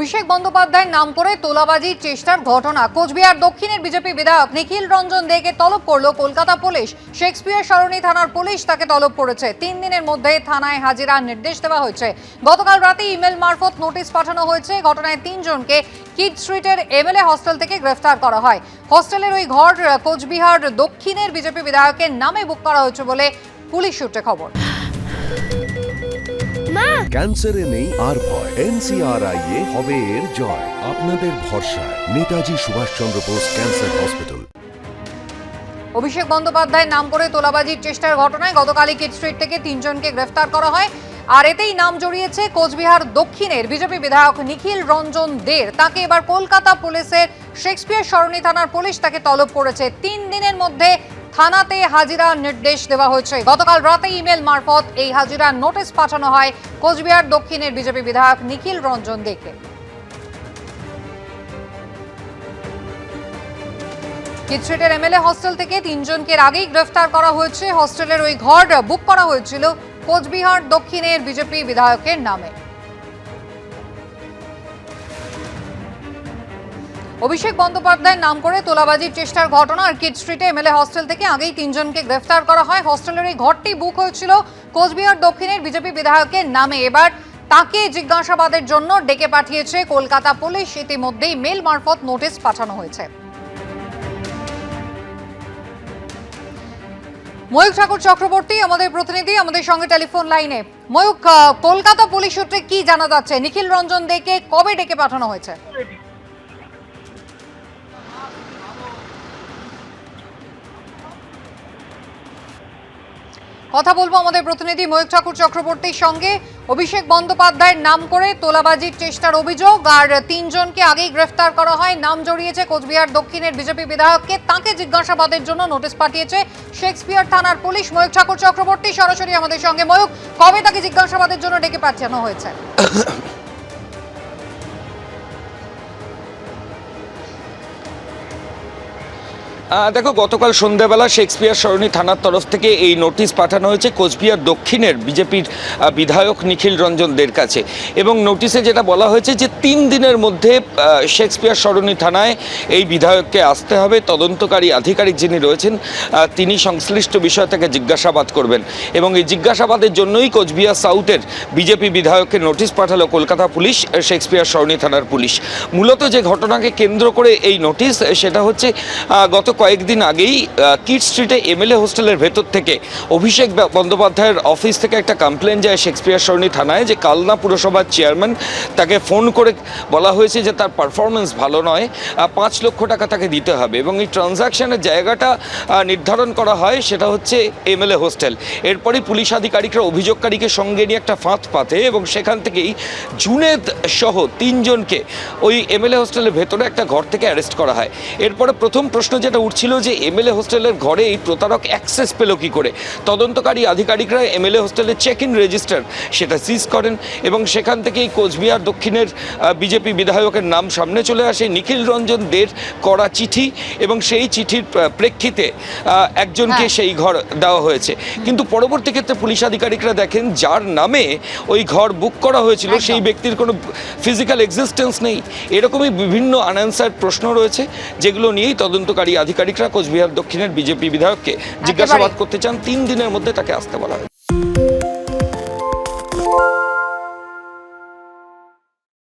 অভিষেক বন্দ্যোপাধ্যায়ের নাম করে তোলাবাজির চেষ্টার ঘটনা। কোচবিহার দক্ষিণের বিজেপি বিধায়ক নিখিল রঞ্জন দেকে তলব করল কলকাতা পুলিশ। শেক্সপিয়ার সরণি থানার পুলিশ তাকে তলব করেছে। 3 দিনের মধ্যে থানায় হাজিরার নির্দেশ দেওয়া হয়েছে। গতকাল রাতে ইমেল মারফত নোটিশ পাঠানো হয়েছে। ঘটনায় 3 জনকে কিড স্ট্রিটের এমএলএ হস্টেল থেকে গ্রেফতার করা হয়। হস্টেলের ওই ঘর কোচবিহার দক্ষিণের বিজেপি বিধায়কের নামে বুক করা হয়েছে বলে পুলিশ সূত্রে খবর। ক্যান্সারে নেই আর ভয়, NCRI হবে এর জয়। আপনাদের ভরসা নেতাজি সুভাষচন্দ্র বোস ক্যান্সার হসপিটাল। অভিষেক বন্দ্যোপাধ্যায়ের নাম করে তোলাবাজির চেষ্টার ঘটনায় গতকালই কিড স্ট্রিট থেকে 3 জনকে গ্রেফতার করা হয়। আর এতেই নাম জড়িয়েছে কোচবিহার দক্ষিণের বিজেপি বিধায়ক নিখিল রঞ্জন দের। তাকে এবার কলকাতা পুলিশের শেক্সপিয়ার সরণি থানার পুলিশ তাকে তলব করেছে। 3 দিনের মধ্যে থানাতে হাজিরার নির্দেশ দেওয়া হয়েছে। গতকাল রাতে ইমেল মারফত এই হাজিরার নোটিশ পাঠানো হয় কোচবিহার দক্ষিণের বিজেপি বিধায়ক নিখিল রঞ্জন দেকে। কিড স্ট্রিটের এমএলএ হস্টেল থেকে 3 জনকে আগেই গ্রেফতার করা হয়েছে। হস্টেলের ওই ঘর বুক করা হয়েছিল কোচবিহার দক্ষিণের বিজেপি বিধায়কের নামে। অভিষেক বন্দ্যোপাধ্যায়ের নাম করে তোলাবাজির চেষ্টার ঘটনা আর কিড স্ট্রিটে এমএলএ হস্টেল থেকে আগেই 3 জনকে গ্রেফতার করা হয়। হস্টেলের এই ঘরটি বুক হয়েছিল কোচবিহার দক্ষিণের বিজেপি বিধায়কের নামে। এবার তাকে জিজ্ঞাসাবাদের জন্য ডেকে পাঠিয়েছে কলকাতা পুলিশ। ইতিমধ্যেই মেল মারফত নোটিশ পাঠানো হয়েছে। ময়ূক ঠাকুর চক্রবর্তী আমাদের প্রতিনিধি, আমাদের সঙ্গে টেলিফোন লাইনে। ময়ূক, কলকাতা পুলিশ সূত্রে কি জানা যাচ্ছে? নিখিল রঞ্জন দেকে কবে ডেকে পাঠানো হয়েছে? কথা বলবো আমাদের প্রতিনিধি ময়ূক ঠাকুর চক্রবর্তীর সঙ্গে। অভিষেক বন্দ্যোপাধ্যায়ের নাম করে তোলাবাজির চেষ্টার অভিযোগ আর 3 জনকে আগেই গ্রেফতার করা হয়। নাম জড়িয়েছে কোচবিহার দক্ষিণের বিজেপি বিধায়ককে। তাকে জিজ্ঞাসাবাদের জন্য নোটিশ পাঠিয়েছে শেক্সপিয়ার থানার পুলিশ। ময়ূক ঠাকুর চক্রবর্তী সরাসরি আমাদের সঙ্গে। ময়ূক, কবে তাকে জিজ্ঞাসাবাদের জন্য ডেকে পাঠানো হয়েছে? দেখো, গতকাল সন্ধ্যাবেলা শেক্সপিয়ার সরণি থানার তরফ থেকে এই নোটিশ পাঠানো হয়েছে কোচবিহার দক্ষিণের বিজেপির বিধায়ক নিখিল রঞ্জন দের কাছে। এবং নোটিশে যেটা বলা হয়েছে যে 3 দিনের মধ্যে শেক্সপিয়ার সরণি থানায় এই বিধায়ককে আসতে হবে। তদন্তকারী আধিকারিক যিনি রয়েছেন তিনি সংশ্লিষ্ট বিষয় থেকে জিজ্ঞাসাবাদ করবেন। এবং এই জিজ্ঞাসাবাদের জন্যই কোচবিহার সাউথের বিজেপি বিধায়ককে নোটিশ পাঠালো কলকাতা পুলিশ, শেক্সপিয়ার সরণি থানার পুলিশ। মূলত যে ঘটনাকে কেন্দ্র করে এই নোটিশ, সেটা হচ্ছে গত কয়েকদিন আগেই কিড স্ট্রিটে এমএলএ হোস্টেলের ভেতর থেকে অভিষেক বন্দ্যোপাধ্যায়ের অফিস থেকে একটা কমপ্লেন যায় শেক্সপিয়ার সরণি থানায় যে কালনা পুরসভার চেয়ারম্যান তাকে ফোন করে বলা হয়েছে যে তার পারফরমেন্স ভালো নয়, 5 লক্ষ টাকা তাকে দিতে হবে। এবং এই ট্রানজ্যাকশনের জায়গাটা নির্ধারণ করা হয় সেটা হচ্ছে এমএলএ হোস্টেল। এরপরই পুলিশ আধিকারিকরা অভিযোগকারীকে সঙ্গে নিয়ে একটা ফাঁদ পাতে এবং সেখান থেকেই জুনেদ সহ 3 জনকে ওই এমএলএ হোস্টেলের ভেতরে একটা ঘর থেকে অ্যারেস্ট করা হয়। এরপরে প্রথম প্রশ্ন যেটা উঠছিল যে এমএলএ হোস্টেলের ঘরে এই প্রতারক অ্যাক্সেস পেল কী করে। তদন্তকারী আধিকারিকরা এমএলএ হোস্টেলের চেক ইন রেজিস্টার সেটা সিজ করেন এবং সেখান থেকেই কোচবিহার দক্ষিণের বিজেপি বিধায়কের নাম সামনে চলে আসে। নিখিল রঞ্জন দের করা চিঠি এবং সেই চিঠির প্রেক্ষিতে একজনকে সেই ঘর দেওয়া হয়েছে। কিন্তু পরবর্তী ক্ষেত্রে পুলিশ আধিকারিকরা দেখেন যার নামে ওই ঘর বুক করা হয়েছিল সেই ব্যক্তির কোনো ফিজিক্যাল এক্সিস্টেন্স নেই। এরকমই বিভিন্ন আনআনসার্ড প্রশ্ন রয়েছে যেগুলো নিয়েই তদন্তকারী আধিকারিকরা কোচবিহার দক্ষিণের বিজেপি বিধায়ককে জিজ্ঞাসাবাদ করতে চান। 3 দিনের মধ্যে তাকে আসতে বলা হয়।